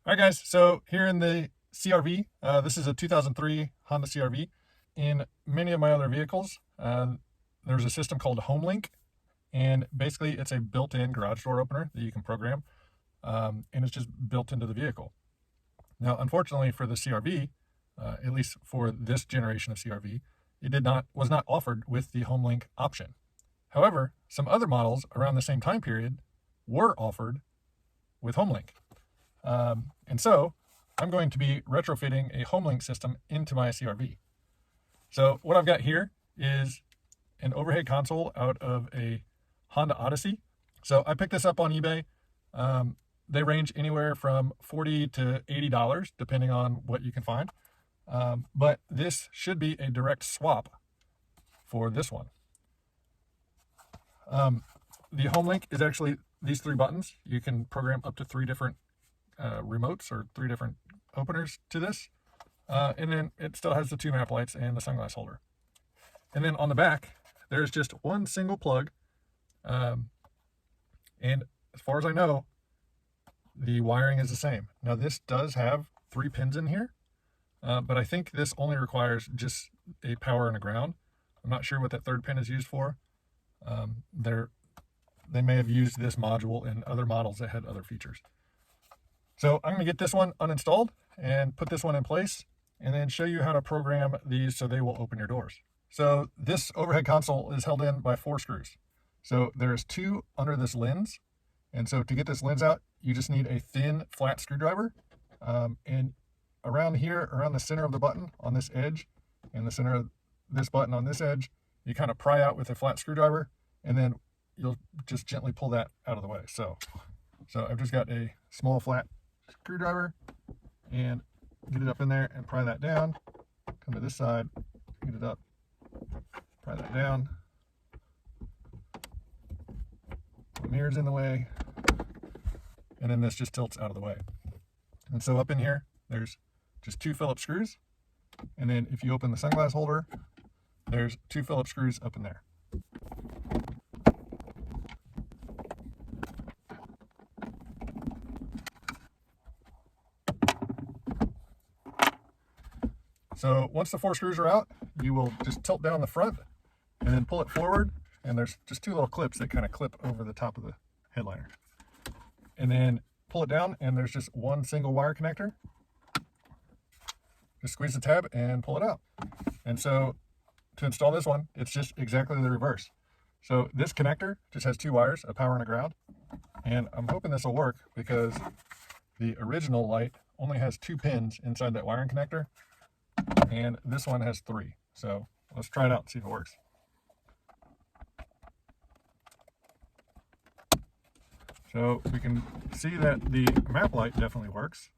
All right, guys. So here in the CRV, this is a 2003 Honda CRV. In many of my other vehicles, there's a system called Homelink, and basically it's a built-in garage door opener that you can program, and it's just built into the vehicle. Now, unfortunately for the CRV, at least for this generation of CRV, it was not offered with the Homelink option. However, some other models around the same time period were offered with Homelink. And so I'm going to be retrofitting a Homelink system into my CRV. So what I've got here is an overhead console out of a Honda Odyssey. So I picked this up on eBay. They range anywhere from $40 to $80, depending on what you can find. But this should be a direct swap for this one. The Homelink is actually these three buttons. You can program up to three different remotes or three different openers to this. And then it still has the two map lights and the sunglass holder. And then on the back, there's just one single plug. And as far as I know, the wiring is the same. Now this does have 3 pins in here, but I think this only requires just a power and a ground. I'm not sure what that 3rd pin is used for. They may have used this module in other models that had other features. So I'm going to get this one uninstalled and put this one in place, and then show you how to program these so they will open your doors. So this overhead console is held in by 4 screws. So there's 2 under this lens. And so to get this lens out, you just need a thin flat screwdriver. And around here, around the center of the button on this edge, and the center of this button on this edge, you kind of pry out with a flat screwdriver, and then you'll just gently pull that out of the way. So I've just got a small flat screwdriver, and get it up in there and pry that down. Come to this side, get it up, pry that down. The mirror's in the way, and then this just tilts out of the way. And so up in here, there's just 2 Phillips screws, and then if you open the sunglass holder, there's 2 Phillips screws up in there. So once the 4 screws are out, you will just tilt down the front and then pull it forward, and there's just 2 little clips that kind of clip over the top of the headliner. And then pull it down, and there's just 1 single wire connector. Just squeeze the tab and pull it out. And so to install this one, it's just exactly the reverse. So this connector just has 2 wires, a power and a ground. And I'm hoping this will work because the original light only has 2 pins inside that wiring connector, and this one has 3. So let's try it out and see if it works. So we can see that the map light definitely works,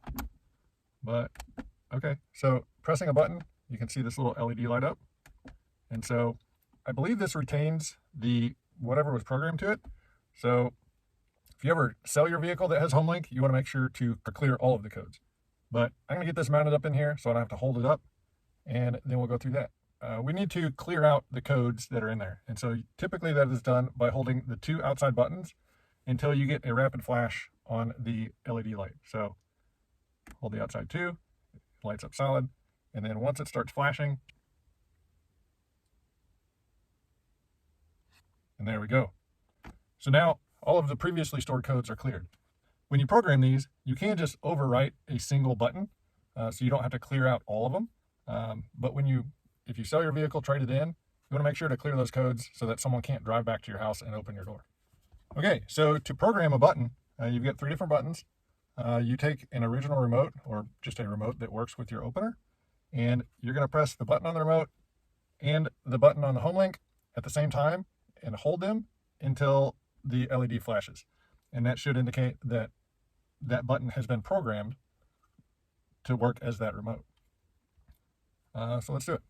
but okay. So pressing a button, you can see this little LED light up. And so I believe this retains the whatever was programmed to it. So if you ever sell your vehicle that has Homelink, you want to make sure to clear all of the codes. But I'm going to get this mounted up in here so I don't have to hold it up, and then we'll go through that. We need to clear out the codes that are in there. And so typically that is done by holding the 2 outside buttons until you get a rapid flash on the LED light. So hold the outside 2, it lights up solid, and then once it starts flashing, and there we go. So now all of the previously stored codes are cleared. When you program these, you can just overwrite a single button, so you don't have to clear out all of them. But if you sell your vehicle, trade it in, you want to make sure to clear those codes so that someone can't drive back to your house and open your door. Okay, so to program a button, you've got 3 different buttons. You take an original remote, or just a remote that works with your opener, and you're going to press the button on the remote and the button on the Homelink at the same time and hold them until the LED flashes. And that should indicate that that button has been programmed to work as that remote. So let's do it.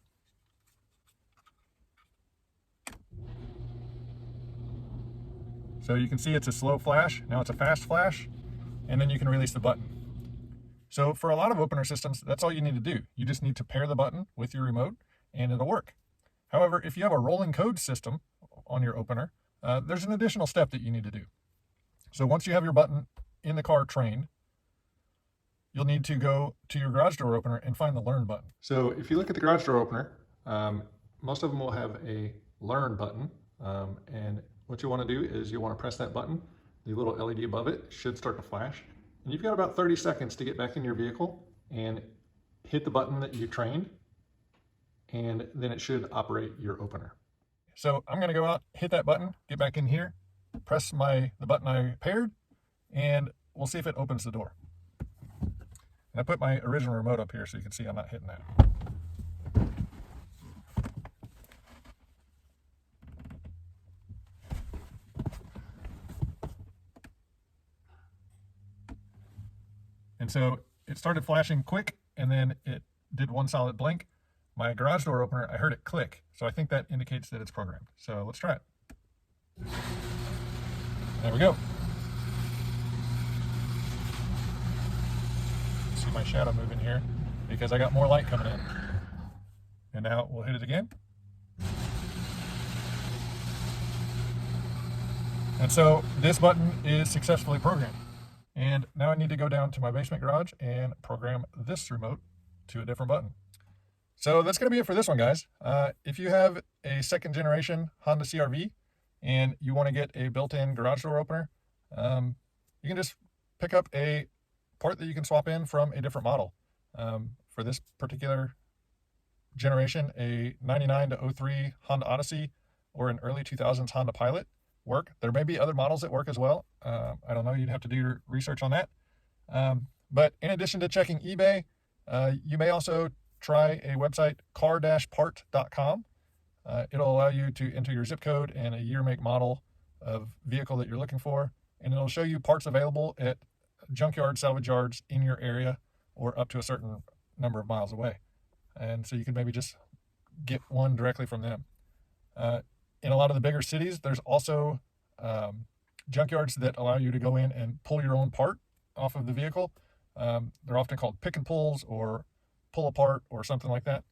So you can see it's a slow flash. Now it's a fast flash, and then you can release the button. So for a lot of opener systems, that's all you need to do. You just need to pair the button with your remote, and it'll work. However, if you have a rolling code system on your opener, there's an additional step that you need to do. So once you have your button in the car trained, you'll need to go to your garage door opener and find the Learn button. So if you look at the garage door opener, most of them will have a Learn button. And what you want to do is you want to press that button. The little LED above it should start to flash. And you've got about 30 seconds to get back in your vehicle and hit the button that you trained, and then it should operate your opener. So I'm going to go out, hit that button, get back in here, press the button I paired, and we'll see if it opens the door. And I put my original remote up here so you can see I'm not hitting that. And so it started flashing quick, and then it did one solid blink. My garage door opener, I heard it click, so I think that indicates that it's programmed. So let's try it. There we go. See my shadow moving here because I got more light coming in. And now we'll hit it again. And so this button is successfully programmed. And now I need to go down to my basement garage and program this remote to a different button. So that's going to be it for this one, guys. If you have a second generation Honda CRV and you want to get a built-in garage door opener, you can just pick up a part that you can swap in from a different model. For this particular generation, a 99 to 03 Honda Odyssey or an early 2000s Honda Pilot work. There may be other models that work as well. I don't know, you'd have to do your research on that. But in addition to checking eBay, you may also try a website, car-part.com. It'll allow you to enter your zip code and a year, make, model of vehicle that you're looking for, and it'll show you parts available at junkyard salvage yards in your area or up to a certain number of miles away. And so you can maybe just get one directly from them. In a lot of the bigger cities, there's also junkyards that allow you to go in and pull your own part off of the vehicle. They're often called pick and pulls or pull apart or something like that.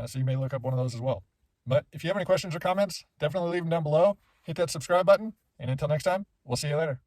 So you may look up one of those as well. But if you have any questions or comments, definitely leave them down below. Hit that subscribe button. And until next time, we'll see you later.